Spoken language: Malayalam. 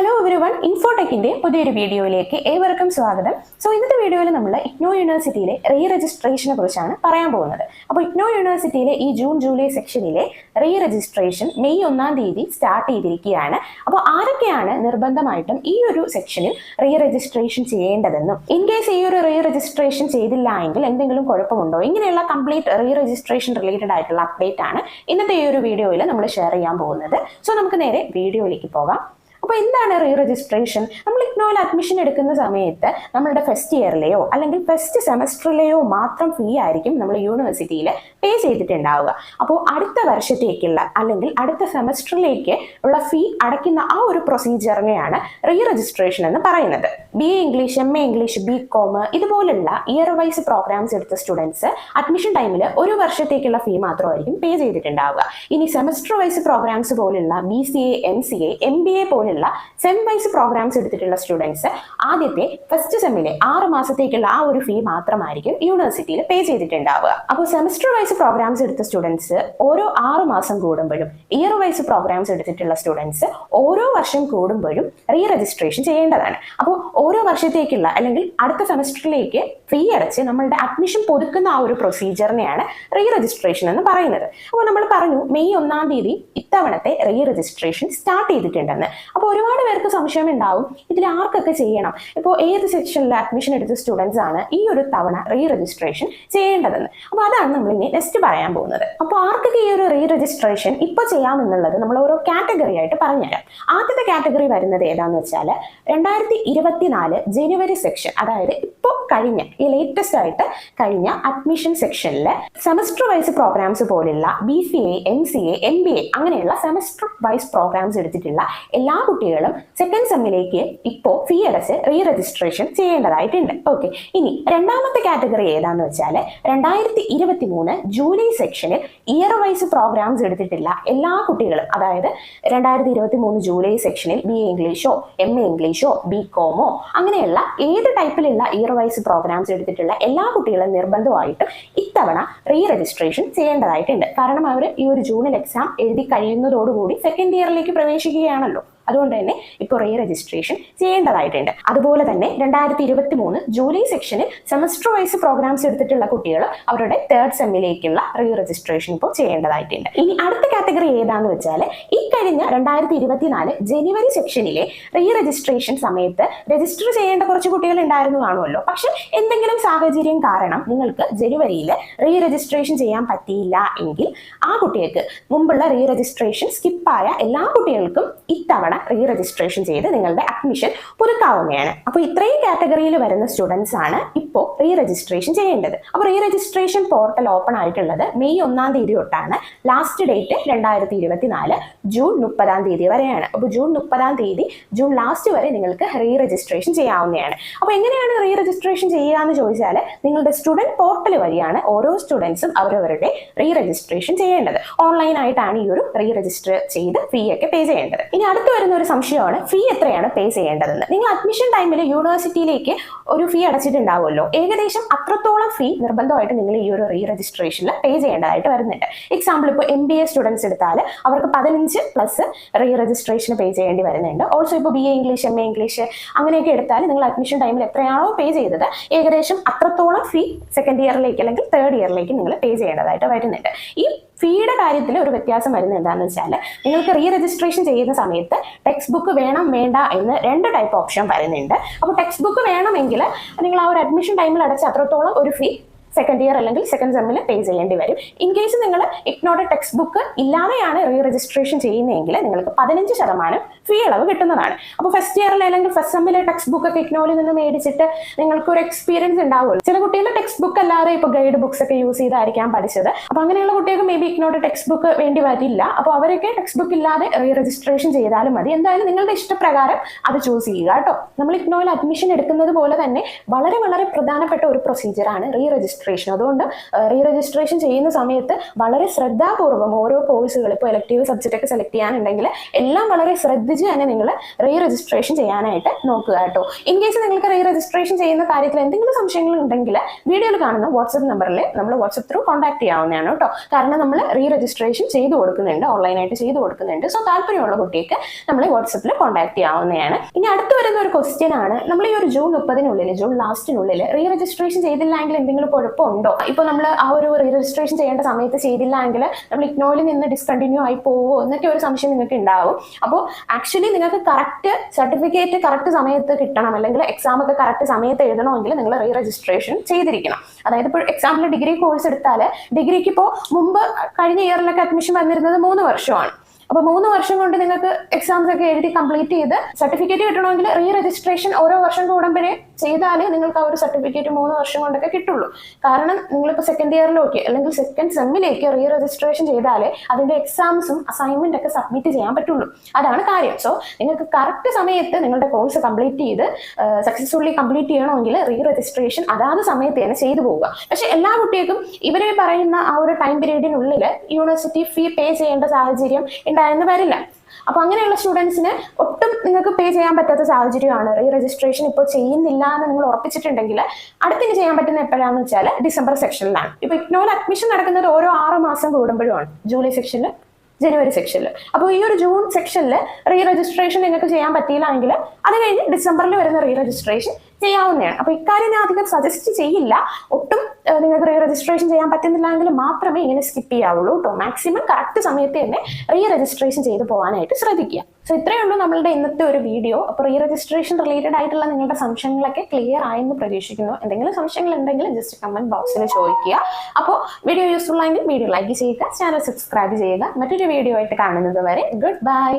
ഹലോ എവരിവൺ, ഇൻഫോടെക്കിന്റെ പുതിയൊരു വീഡിയോയിലേക്ക് ഏവർക്കും സ്വാഗതം. ഇന്നത്തെ വീഡിയോയിൽ നമ്മൾ ഇഗ്നോ യൂണിവേഴ്സിറ്റിയിലെ റീ രജിസ്ട്രേഷനെ കുറിച്ചാണ് പറയാൻ പോകുന്നത്. അപ്പോൾ ഇഗ്നോ യൂണിവേഴ്സിറ്റിയിലെ ഈ ജൂൺ ജൂലൈ സെക്ഷനിലെ റീ രജിസ്ട്രേഷൻ മെയ് 1 തീയതി സ്റ്റാർട്ട് ചെയ്തിരിക്കുകയാണ്. അപ്പോൾ ആരൊക്കെയാണ് നിർബന്ധമായിട്ടും ഈ ഒരു സെക്ഷനിൽ റീ രജിസ്ട്രേഷൻ ചെയ്യേണ്ടതെന്നും ഇൻ കേസ് ഈ ഒരു റീ രജിസ്ട്രേഷൻ ചെയ്തില്ല എങ്കിൽ എന്തെങ്കിലും കുഴപ്പമുണ്ടോ, ഇങ്ങനെയുള്ള കംപ്ലീറ്റ് റീ രജിസ്ട്രേഷൻ റിലേറ്റഡ് ആയിട്ടുള്ള അപ്ഡേറ്റ് ആണ് ഇന്നത്തെ ഈ ഒരു വീഡിയോയിൽ നമ്മൾ ഷെയർ ചെയ്യാൻ പോകുന്നത്. നമുക്ക് നേരെ വീഡിയോയിലേക്ക് പോകാം. അപ്പോൾ എന്താണ് റീ രജിസ്ട്രേഷൻ? നമ്മൾ ഇഗ്നോയിൽ അഡ്മിഷൻ എടുക്കുന്ന സമയത്ത് നമ്മളുടെ ഫസ്റ്റ് ഇയറിലെയോ അല്ലെങ്കിൽ ഫസ്റ്റ് സെമസ്റ്ററിലെയോ മാത്രം ഫീ ആയിരിക്കും നമ്മൾ യൂണിവേഴ്സിറ്റിയിൽ പേ ചെയ്തിട്ടുണ്ടാവുക. അപ്പോൾ അടുത്ത വർഷത്തേക്കുള്ള അല്ലെങ്കിൽ അടുത്ത സെമസ്റ്ററിലേക്ക് ഉള്ള ഫീ അടയ്ക്കുന്ന ആ ഒരു പ്രൊസീജിയറിനെയാണ് റീ രജിസ്ട്രേഷൻ എന്ന് പറയുന്നത്. BA English, MA English, BCom ഇതുപോലുള്ള ഇയർ വൈസ് പ്രോഗ്രാംസ് എടുത്ത സ്റ്റുഡൻസ് അഡ്മിഷൻ ടൈമിൽ ഒരു വർഷത്തേക്കുള്ള ഫീ മാത്രമായിരിക്കും പേ ചെയ്തിട്ടുണ്ടാവുക. ഇനി സെമസ്റ്റർ വൈസ് പ്രോഗ്രാംസ് പോലുള്ള BCA, MCA, MBA പോലുള്ള സെം വൈസ് പ്രോഗ്രാംസ് എടുത്തിട്ടുള്ള സ്റ്റുഡൻസ് ആദ്യത്തെ ഫസ്റ്റ് സെമ്മിലെ 6 മാസത്തേക്കുള്ള ആ ഒരു ഫീ മാത്രമായിരിക്കും യൂണിവേഴ്സിറ്റിയിൽ പേ ചെയ്തിട്ടുണ്ടാവുക. അപ്പോൾ സെമസ്റ്റർ വൈസ് പ്രോഗ്രാംസ് എടുത്ത സ്റ്റുഡൻസ് ഓരോ 6 മാസം കൂടുമ്പോഴും, ഇയർ വൈസ് പ്രോഗ്രാംസ് എടുത്തിട്ടുള്ള സ്റ്റുഡൻസ് ഓരോ വർഷം കൂടുമ്പോഴും റീ രജിസ്ട്രേഷൻ ചെയ്യേണ്ടതാണ്. അപ്പോൾ ഓരോ വർഷത്തേക്കുള്ള അല്ലെങ്കിൽ അടുത്ത സെമസ്റ്ററിലേക്ക് ഫീ അടച്ച് നമ്മളുടെ അഡ്മിഷൻ പുതുക്കുന്ന ആ ഒരു പ്രൊസീജിയറിനെയാണ് റീ രജിസ്ട്രേഷൻ എന്ന് പറയുന്നത്. അപ്പോൾ നമ്മൾ പറഞ്ഞു മെയ് 1 തീയതി ഇത്തവണത്തെ റീ രജിസ്ട്രേഷൻ സ്റ്റാർട്ട് ചെയ്തിട്ടുണ്ടെന്ന്. അപ്പോൾ ഒരുപാട് പേർക്ക് സംശയം ഉണ്ടാവും, ഇതിൽ ആർക്കൊക്കെ ചെയ്യണം, ഇപ്പോൾ ഏത് സെക്ഷനിൽ അഡ്മിഷൻ എടുത്ത സ്റ്റുഡൻസ് ആണ് ഈ ഒരു തവണ റീ രജിസ്ട്രേഷൻ ചെയ്യേണ്ടതെന്ന്. അപ്പോൾ അതാണ് നമ്മൾ ഇനി നെക്സ്റ്റ് പറയാൻ പോകുന്നത്. അപ്പോൾ ആർക്കൊക്കെ ഈ ഒരു റീ രജിസ്ട്രേഷൻ ഇപ്പോൾ ചെയ്യാമെന്നുള്ളത് നമ്മൾ ഓരോ കാറ്റഗറി ആയിട്ട് പറഞ്ഞുതരാം. ആദ്യത്തെ കാറ്റഗറി വരുന്നത് ഏതാന്ന് വെച്ചാൽ 2024 ജനുവരി സെക്ഷൻ, അതായത് ഇപ്പോൾ കഴിഞ്ഞ ഈ ലേറ്റസ്റ്റ് ആയിട്ട് കഴിഞ്ഞ അഡ്മിഷൻ സെക്ഷനിൽ സെമസ്റ്റർ വൈസ് പ്രോഗ്രാംസ് പോലുള്ള BCA, MCA, MBA അങ്ങനെയുള്ള സെമസ്റ്റർ വൈസ് പ്രോഗ്രാംസ് എടുത്തിട്ടുള്ള എല്ലാ കുട്ടികളും സെക്കൻഡ് സെമ്മിലേക്ക് ഇപ്പോൾ ഫീ അടച്ച് റീ രജിസ്ട്രേഷൻ ചെയ്യേണ്ടതായിട്ടുണ്ട്. ഓക്കെ, ഇനി രണ്ടാമത്തെ കാറ്റഗറി ഏതാന്ന് വെച്ചാൽ 2023 ജൂലൈ സെക്ഷനിൽ ഇയർ വൈസ് പ്രോഗ്രാംസ് എടുത്തിട്ടുള്ള എല്ലാ കുട്ടികളും, അതായത് 2023 ജൂലൈ സെക്ഷനിൽ BA ഇംഗ്ലീഷോ, MA ഇംഗ്ലീഷോ, BCom അങ്ങനെയുള്ള ഏത് ടൈപ്പിലുള്ള ഇയർ വൈസ് പ്രോഗ്രാംസ് എടുത്തിട്ടുള്ള എല്ലാ കുട്ടികളും നിർബന്ധമായിട്ടും ഇത്തവണ റീ രജിസ്ട്രേഷൻ ചെയ്യേണ്ടതായിട്ടുണ്ട്. കാരണം അവർ ഈ ഒരു ജൂണിൽ എക്സാം എഴുതി കഴിയുന്നതോടുകൂടി സെക്കൻഡ് ഇയറിലേക്ക് പ്രവേശിക്കുകയാണല്ലോ. അതുകൊണ്ട് തന്നെ ഇപ്പോൾ റീ രജിസ്ട്രേഷൻ ചെയ്യേണ്ടതായിട്ടുണ്ട്. അതുപോലെ തന്നെ 2023 ജൂലൈ സെക്ഷനിൽ സെമസ്റ്റർ വൈസ് പ്രോഗ്രാംസ് എടുത്തിട്ടുള്ള കുട്ടികൾ അവരുടെ തേർഡ് സെമ്മിലേക്കുള്ള റീ രജിസ്ട്രേഷൻ ഇപ്പോൾ ചെയ്യേണ്ടതായിട്ടുണ്ട്. ഇനി അടുത്ത കാറ്റഗറി ഏതാന്ന് വെച്ചാൽ ഈ കഴിഞ്ഞ 2024 ജനുവരി സെക്ഷനിലെ റീ രജിസ്ട്രേഷൻ സമയത്ത് രജിസ്റ്റർ ചെയ്യേണ്ട കുറച്ച് കുട്ടികൾ ഉണ്ടായിരുന്നു കാണുമല്ലോ. പക്ഷെ എന്തെങ്കിലും സാഹചര്യം കാരണം നിങ്ങൾക്ക് ജനുവരിയിൽ റീ രജിസ്ട്രേഷൻ ചെയ്യാൻ പറ്റിയില്ല എങ്കിൽ ആ കുട്ടികൾക്ക് മുമ്പുള്ള റീ രജിസ്ട്രേഷൻ സ്കിപ്പായ എല്ലാ കുട്ടികൾക്കും ഇത്തവണ റീ രജിസ്ട്രേഷൻ ചെയ്ത് നിങ്ങളുടെ അഡ്മിഷൻ പുതുക്കാവുന്നതാണ്. അപ്പോൾ ഇത്രയും കാറ്റഗറിയിൽ വരുന്ന സ്റ്റുഡൻസ് ആണ് ഇപ്പോൾ റീ രജിസ്ട്രേഷൻ ചെയ്യേണ്ടത്. അപ്പോൾ റീ രജിസ്ട്രേഷൻ പോർട്ടൽ ഓപ്പൺ ആയിട്ടുള്ളത് മെയ് 1 തീയതി തൊട്ടാണ്. ലാസ്റ്റ് ഡേറ്റ് 2024 ജൂൺ 30 തീയതി വരെയാണ്. അപ്പോൾ ജൂൺ 30 തീയതി, ജൂൺ ലാസ്റ്റ് വരെ നിങ്ങൾക്ക് റീ രജിസ്ട്രേഷൻ ചെയ്യാവുന്നതാണ്. അപ്പോൾ എങ്ങനെയാണ് റീ രജിസ്ട്രേഷൻ ചെയ്യുക എന്ന് ചോദിച്ചാൽ നിങ്ങളുടെ സ്റ്റുഡൻറ് പോർട്ടൽ വഴിയാണ് ഓരോ സ്റ്റുഡൻസും അവരവരുടെ റീ രജിസ്ട്രേഷൻ ചെയ്യേണ്ടത്. ഓൺലൈനായിട്ടാണ് ഈ ഒരു റീ രജിസ്റ്റർ ചെയ്ത് ഫീ ഒക്കെ പേ ചെയ്യേണ്ടത്. ഇനി അടുത്ത വരുന്ന ഒരു സംശയമാണ് ഫീ എത്രയാണ് പേ ചെയ്യേണ്ടതെന്ന്. നിങ്ങൾ അഡ്മിഷൻ ടൈമിൽ യൂണിവേഴ്സിറ്റിയിലേക്ക് ഒരു ഫീ അടച്ചിട്ടുണ്ടാവുമല്ലോ, ഏകദേശം അത്രത്തോളം ഫീ നിർബന്ധമായിട്ട് നിങ്ങൾ ഈ ഒരു റീ രജിസ്ട്രേഷനിൽ പേ ചെയ്യേണ്ടതായിട്ട് വരുന്നുണ്ട്. എക്സാമ്പിൾ ഇപ്പോൾ MBA സ്റ്റുഡൻസ് എടുത്താൽ അവർക്ക് 15 പ്ലസ് റീ രജിസ്ട്രേഷൻ പേ ചെയ്യേണ്ടി വരുന്നുണ്ട്. ഓൾസോ ഇപ്പോൾ BA ഇംഗ്ലീഷ്, MA ഇംഗ്ലീഷ് അങ്ങനെയൊക്കെ എടുത്താൽ നിങ്ങൾ അഡ്മിഷൻ ടൈമിൽ എത്രയാണോ പേ ചെയ്തത് ഏകദേശം അത്രത്തോളം ഫീ സെക്കൻഡ് ഇയറിലേക്ക് അല്ലെങ്കിൽ തേർഡ് ഇയറിലേക്ക് നിങ്ങൾ പേ ചെയ്യേണ്ടതായിട്ട് വരുന്നുണ്ട്. ഈ ഫീയുടെ കാര്യത്തിൽ ഒരു വ്യത്യാസം വരുന്നത് എന്താണെന്ന് വെച്ചാൽ നിങ്ങൾക്ക് റീ രജിസ്ട്രേഷൻ ചെയ്യുന്ന സമയത്ത് ടെക്സ്റ്റ് ബുക്ക് വേണം വേണ്ട എന്ന് 2 ടൈപ്പ് ഓപ്ഷൻ വരുന്നുണ്ട്. അപ്പോൾ ടെക്സ്റ്റ് ബുക്ക് വേണമെങ്കിൽ നിങ്ങൾ ആ ഒരു അഡ്മിഷൻ ടൈമിൽ അടച്ച അത്രത്തോളം ഒരു ഫീ സെക്കൻഡ് ഇയർ അല്ലെങ്കിൽ സെക്കൻഡ് സെമ്മിൽ പേ ചെയ്യേണ്ടി വരും. ഇൻ കേസ് നിങ്ങൾ ഇഗ്നോയുടെ ടെക്സ്റ്റ് ബുക്ക് ഇല്ലാതെയാണ് റീ രജിസ്ട്രേഷൻ ചെയ്യുന്നതെങ്കിൽ നിങ്ങൾക്ക് 15% ഫീ ഇളവ് കിട്ടുന്നതാണ്. അപ്പോൾ ഫസ്റ്റ് ഇയറിൽ അല്ലെങ്കിൽ ഫസ്റ്റ് സെമ്മിലെ ടെക്സ്റ്റ് ബുക്ക് ഒക്കെ ഇഗ്നോയിൽ നിന്ന് മേടിച്ചിട്ട് നിങ്ങൾക്ക് ഒരു എക്സ്പീരിയൻസ് ഉണ്ടാവുമല്ലോ. ചില കുട്ടികളുടെ ടെക്സ്റ്റ് ബുക്ക് അല്ലാതെ ഇപ്പോൾ ഗൈഡ് ബുക്സ് ഒക്കെ യൂസ് ചെയ്തായിരിക്കാം പഠിച്ചത്. അപ്പോൾ അങ്ങനെയുള്ള കുട്ടികൾക്ക് മേ ബി ഇഗ്നോയുടെ ടെക്സ്റ്റ് ബുക്ക് വേണ്ടി വരില്ല. അപ്പോൾ അവരൊക്കെ ടെക്സ്റ്റ് ബുക്ക് ഇല്ലാതെ റീ രജിസ്ട്രേഷൻ ചെയ്താലും മതി. എന്തായാലും നിങ്ങളുടെ ഇഷ്ടപ്രകാരം അത് ചൂസ് ചെയ്യുക കേട്ടോ. നമ്മൾ ഇഗ്നോയിൽ അഡ്മിഷൻ എടുക്കുന്നത് പോലെ തന്നെ വളരെ വളരെ പ്രധാനപ്പെട്ട ഒരു പ്രൊസീജിയറാണ് റീ രജിസ്ട്രേഷൻ രജിസ്ട്രേഷൻ. അതുകൊണ്ട് റീ രജിസ്ട്രേഷൻ ചെയ്യുന്ന സമയത്ത് വളരെ ശ്രദ്ധാപൂർവ്വം ഓരോ കോഴ്സുകൾ, ഇപ്പോൾ ഇലക്ടീവ് സബ്ജക്റ്റ് ഒക്കെ സെലക്ട് ചെയ്യാനുണ്ടെങ്കിൽ എല്ലാം വളരെ ശ്രദ്ധിച്ച് തന്നെ നിങ്ങൾ റീ രജിസ്ട്രേഷൻ ചെയ്യാനായിട്ട് നോക്കുക കേട്ടോ. ഇൻ കേസ് നിങ്ങൾക്ക് റീ രജിസ്ട്രേഷൻ ചെയ്യുന്ന കാര്യത്തിൽ എന്തെങ്കിലും സംശയങ്ങൾ ഉണ്ടെങ്കിൽ വീഡിയോയിൽ കാണുന്ന വാട്സ്ആപ്പ് നമ്പറിൽ നമ്മൾ വാട്സ്ആപ്പ് ത്രൂ കോൺടാക്ട് ചെയ്യാവുന്നതാണ് കേട്ടോ. കാരണം നമ്മൾ റീ രജിസ്ട്രേഷൻ ചെയ്ത് കൊടുക്കുന്നുണ്ട്, ഓൺലൈനായിട്ട് ചെയ്ത് കൊടുക്കുന്നുണ്ട്. സോ താല്പര്യമുള്ള കുട്ടിക്ക് നമ്മൾ വാട്സ്ആപ്പിൽ കോൺടാക്ട് ചെയ്യാവുന്നതാണ്. ഇനി അടുത്ത് വരുന്ന ഒരു ക്വസ്റ്റ്യൻ ആണ്, നമ്മൾ ഈ ഒരു ജൂൺ 30-നുള്ളിൽ, ജൂൺ ലാസ്റ്റിനുള്ളിൽ റീ രജിസ്ട്രേഷൻ ചെയ്തില്ലെങ്കിൽ എന്തെങ്കിലും കുഴപ്പമുണ്ടോ? ഇപ്പോൾ നമ്മൾ ആ ഒരു റീ രജിസ്ട്രേഷൻ ചെയ്യേണ്ട സമയത്ത് ചെയ്തില്ലെങ്കിൽ നമ്മൾ ഇഗ്നോയിൽ നിന്ന് ഡിസ്കണ്ടിന്യൂ ആയി പോവോ എന്നൊക്കെ ഒരു സംശയം നിങ്ങൾക്ക് ഉണ്ടാവും. അപ്പോൾ ആക്ച്വലി നിങ്ങൾക്ക് കറക്റ്റ് സർട്ടിഫിക്കറ്റ് കറക്റ്റ് സമയത്ത് കിട്ടണം, അല്ലെങ്കിൽ എക്സാം ഒക്കെ കറക്റ്റ് സമയത്ത് എഴുതണമെങ്കിൽ നിങ്ങൾ റീ രജിസ്ട്രേഷൻ ചെയ്തിരിക്കണം. അതായത് ഇപ്പോൾ എക്സാമ്പിൾ ഡിഗ്രി കോഴ്സ് എടുത്താൽ ഡിഗ്രിക്ക് ഇപ്പോൾ മുമ്പ് കഴിഞ്ഞ ഇയറിലൊക്കെ അഡ്മിഷൻ വന്നിരുന്നത് 3 വർഷമാണ്. അപ്പോൾ 3 വർഷം കൊണ്ട് നിങ്ങൾക്ക് എക്സാംസ് ഒക്കെ എഴുതി കംപ്ലീറ്റ് ചെയ്ത് സർട്ടിഫിക്കറ്റ് കിട്ടണമെങ്കിൽ റീ രജിസ്ട്രേഷൻ ഓരോ വർഷം കൂടുമ്പോഴേ ചെയ്താലേ നിങ്ങൾക്ക് ആ ഒരു സർട്ടിഫിക്കറ്റ് 3 വർഷം കൊണ്ടൊക്കെ കിട്ടുള്ളൂ. കാരണം നിങ്ങളിപ്പോൾ സെക്കൻഡ് ഇയറിലേക്ക് അല്ലെങ്കിൽ സെക്കൻഡ് സെമ്മിലേക്ക് റീ രജിസ്ട്രേഷൻ ചെയ്താലേ അതിൻ്റെ എക്സാംസും അസൈൻമെന്റ് ഒക്കെ സബ്മിറ്റ് ചെയ്യാൻ പറ്റുള്ളൂ. അതാണ് കാര്യം. സോ നിങ്ങൾക്ക് കറക്റ്റ് സമയത്ത് നിങ്ങളുടെ കോഴ്സ് കംപ്ലീറ്റ് ചെയ്ത് സക്സസ്ഫുള്ളി കംപ്ലീറ്റ് ചെയ്യണമെങ്കിൽ റീ രജിസ്ട്രേഷൻ അതാത് സമയത്ത് തന്നെ ചെയ്തു പോവുക. പക്ഷെ എല്ലാ കുട്ടികൾക്കും ഇവരെ പറയുന്ന ആ ഒരു ടൈം പീരീഡിനുള്ളിൽ യൂണിവേഴ്സിറ്റി ഫീ പേ ചെയ്യേണ്ട സാഹചര്യം ഉണ്ടായെന്ന് വരില്ല. അപ്പൊ അങ്ങനെയുള്ള സ്റ്റുഡൻസിന് ഒട്ടും നിങ്ങൾക്ക് പേ ചെയ്യാൻ പറ്റാത്ത സാഹചര്യമാണ്. റീ രജിസ്ട്രേഷൻ ഇപ്പോൾ ചെയ്യുന്നില്ല എന്ന് നിങ്ങൾ ഉറപ്പിച്ചിട്ടുണ്ടെങ്കിൽ അടുത്തിന് ചെയ്യാൻ പറ്റുന്ന എപ്പോഴാണെന്ന് വെച്ചാൽ ഡിസംബർ സെക്ഷനിലാണ്. ഇപ്പൊ ഇഗ്നോയിൽ അഡ്മിഷൻ നടക്കുന്നത് ഓരോ 6 മാസം കൂടുമ്പോഴുമാണ്. ജൂലൈ സെക്ഷനിൽ, ജനുവരി സെക്ഷനിൽ. അപ്പോൾ ഈ ഒരു ജൂൺ സെക്ഷനിൽ റീ രജിസ്ട്രേഷൻ നിങ്ങൾക്ക് ചെയ്യാൻ പറ്റിയില്ല എങ്കിൽ അത് കഴിഞ്ഞ് ഡിസംബറിൽ വരുന്ന റീ രജിസ്ട്രേഷൻ ചെയ്യാവുന്നതാണ്. അപ്പോൾ ഇക്കാര്യം ഞാൻ അധികം സജസ്റ്റ് ചെയ്യില്ല. ഒട്ടും നിങ്ങൾക്ക് റീ രജിസ്ട്രേഷൻ ചെയ്യാൻ പറ്റുന്നില്ല എങ്കിൽ മാത്രമേ ഇങ്ങനെ സ്കിപ്പ് ചെയ്യാവുള്ളൂ കേട്ടോ. മാക്സിമം കറക്റ്റ് സമയത്ത് തന്നെ റീ രജിസ്ട്രേഷൻ ചെയ്ത് പോകാനായിട്ട് ശ്രദ്ധിക്കുക. സോ ഇത്രയേ ഉള്ളൂ നമ്മളുടെ ഇന്നത്തെ ഒരു വീഡിയോ. അപ്പോൾ റീ രജിസ്ട്രേഷൻ റിലേറ്റഡ് ആയിട്ടുള്ള നിങ്ങളുടെ സംശയങ്ങളൊക്കെ ക്ലിയർ ആയെന്ന് പ്രതീക്ഷിക്കുന്നു. എന്തെങ്കിലും സംശയങ്ങൾ ഉണ്ടെങ്കിൽ ജസ്റ്റ് കമന്റ് ബോക്സിൽ ചോദിക്കുക. അപ്പോൾ വീഡിയോ യൂസ്ഫുൾ ആയെങ്കിൽ വീഡിയോ ലൈക്ക് ചെയ്യുക, ചാനൽ സബ്സ്ക്രൈബ് ചെയ്യുക. മറ്റൊരു വീഡിയോ ആയിട്ട് കാണുന്നത് വരെ ഗുഡ് ബൈ.